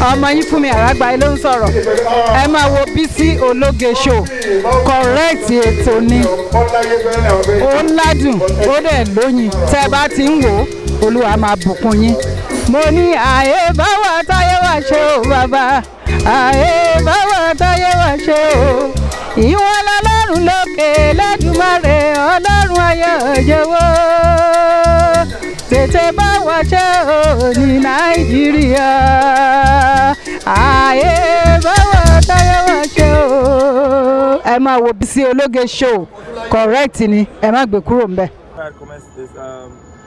ọmọ yín fún mi àràgbà ló ń sọ̀rọ̀ ẹ máa wo Bisi Ológe show correct ètò ni ó ládùn ó dẹ̀ lóyin tẹ́ bá ti ń wò ó Olúwa máa bùkún yín. mo ní àyè báwa táyé wá ṣe o bàbá àyè báwa táyé wá ṣe o ìwọ̀n lọ́lọ́run lókè lẹ́dùnmáre ọlọ́run ayé òjòwò tètè bá wa ṣe o ní Nàìjíríà àyè báwa táyé wá ṣe o. ẹ máa wo Bisi Ológe show correct ni ẹ má gbé kúrò ń bẹ̀.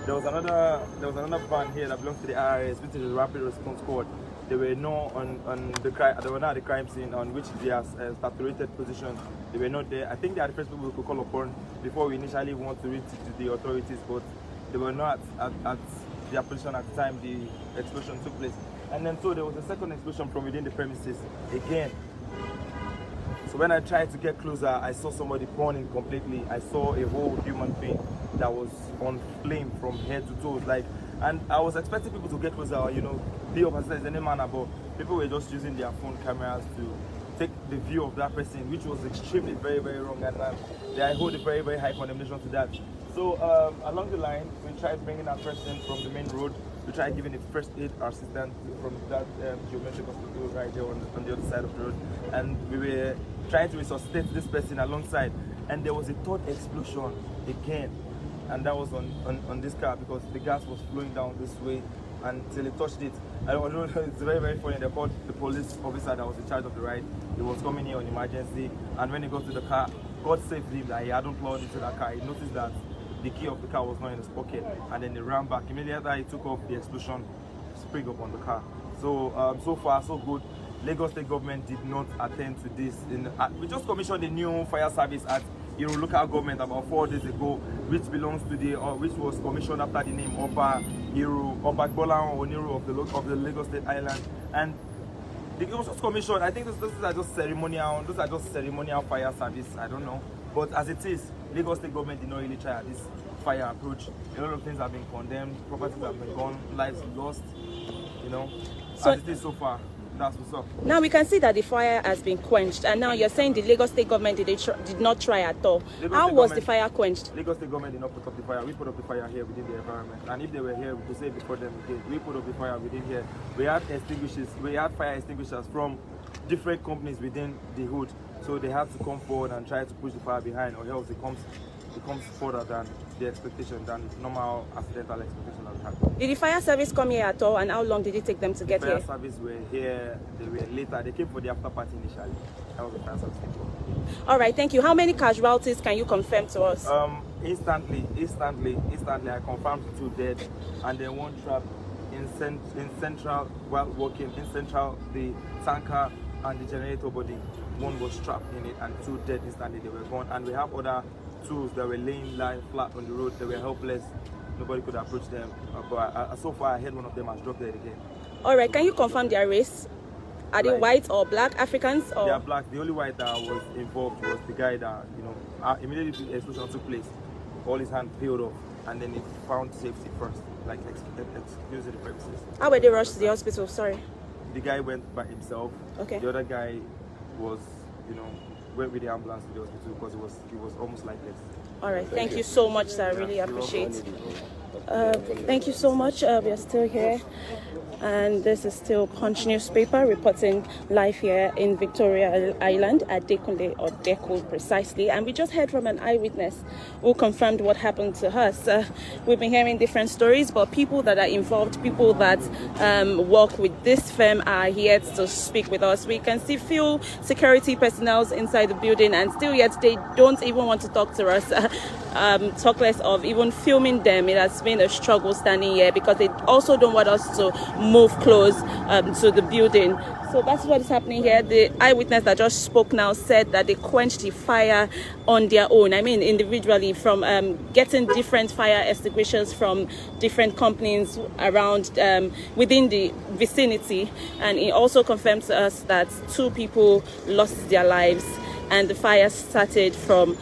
There was another band here that belongs to the IRS, which is the Rapid Response Squad. They were not on the crime. They were not at the crime scene on which they are saturated positions. They were not there. I think they are the first people we could call upon before we initially want to reach to the authorities, but they were not at their position at the time the explosion took place. And then so there was a second explosion from within the premises again. So when I tried to get closer, I saw somebody burning completely. I saw a whole human being that was on flame from head to toes. And I was expecting people to get closer, be up as any manner, but people were just using their phone cameras to take the view of that person, which was extremely very, very wrong. And I hold a very, very high condemnation to that. So along the line, we tried bringing that person from the main road. We tried giving a first aid assistant from that geometric hospital right there on the other side of the road. And we were trying to resuscitate this person alongside. And there was a third explosion again. And that was on this car because the gas was flowing down this way until it touched it. I don't know, it's very, very funny. They called the police officer that was in charge of the ride. He was coming here on emergency. And when he got to the car, God saved him that he hadn't plowed into that car. He noticed that the key of the car was not in his pocket, and then he ran back. Immediately after he took off, the explosion sprang up on the car. So so far so good. Lagos State government did not attend to this. We just commissioned a new fire service at Iro local government about 4 days ago, which belongs to which was commissioned after the name Oba Bola Oniru of the Lagos State Island. And it was just commissioned. I think those are just ceremonial. Those are just ceremonial fire service. I don't know. But as it is, Lagos State government did not really try at this fire approach. A lot of things have been condemned, properties have been gone, lives lost, So as it is so far, that's what's up. Now we can see that the fire has been quenched, and now you're saying the Lagos State government did not try at all. How was the fire quenched? Lagos State government did not put up the fire. We put up the fire here within the environment. And if they were here, we could say before them again, we put up the fire within here. We had fire extinguishers from different companies within the hood. So they have to come forward and try to push the fire behind, or else it comes further than the expectation, than normal accidental expectation that we had. Did the fire service come here at all, and how long did it take them to get here? The fire service were here, they were later. They came for the after party initially. That was the fire service came for. All right, thank you. How many casualties can you confirm to us? Instantly, I confirmed 2 dead, and then 1 trapped in central, while walking in central, the tanker and the generator body. 1 was trapped in it, and 2 dead instantly. They were gone. And we have other tools that were laying flat on the road. They were helpless. Nobody could approach them. But so far, I heard one of them has dropped dead again. All right, can you confirm their race? Are they white or black, Africans? Or? They are black. The only white that was involved was the guy that, immediately the explosion took place, all his hand peeled off, and then he found safety first, like excusing the premises. How were they rushed to the hospital? Sorry. The guy went by himself. Okay. The other guy was, went with the ambulance to the hospital because he was almost lifeless. All right. Thank you so much, sir. I really appreciate it. Thank you so much. We are still here, and this is still Punch newspaper reporting live here in Victoria Island at Adeola Odeku precisely. And we just heard from an eyewitness who confirmed what happened to us. We've been hearing different stories, but people that are involved, people that work with this firm are here to speak with us. We can see few security personnel inside the building, and still yet they don't even want to talk to us. Talk less of even filming them. It has been a struggle standing here because they also don't want us to move close to the building. So that's what is happening here. The eyewitness that just spoke now said that they quenched the fire on their own. I mean, individually, from getting different fire extinguishers from different companies around within the vicinity. And he also confirmed to us that 2 people lost their lives, and the fire started from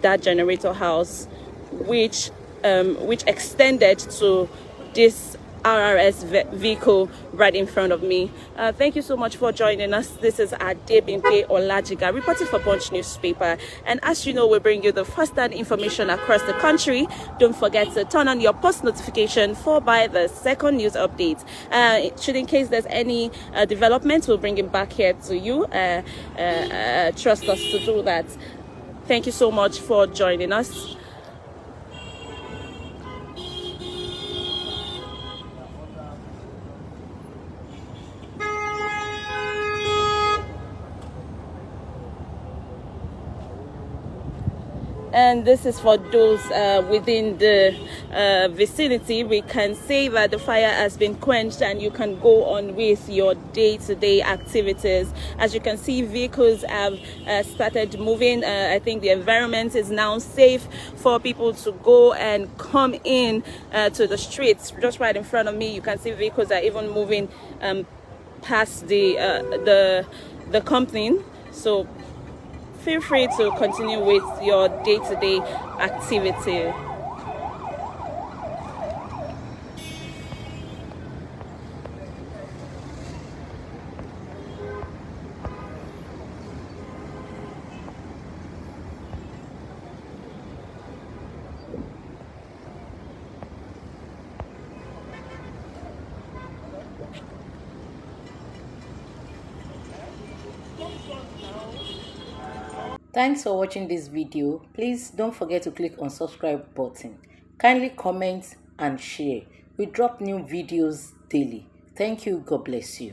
that generator house, which extended to this RRS vehicle right in front of me. Thank you so much for joining us. This is Adeola Odeku reporting for Punch newspaper. And as you know, we bring you the first-hand information across the country. Don't forget to turn on your post notification followed by the second news update. Should in case there's any developments, we'll bring it back here to you. Trust us to do that. Thank you so much for joining us. And this is for those within the vicinity. We can say that the fire has been quenched and you can go on with your day-to-day activities. As you can see, vehicles have started moving. I think the environment is now safe for people to go and come in to the streets. Just right in front of me, you can see vehicles are even moving past the company. So feel free to continue with your day-to-day activity. Thanks for watching this video. Please don't forget to click on subscribe button. Kindly comment and share. We drop new videos daily. Thank you. God bless you.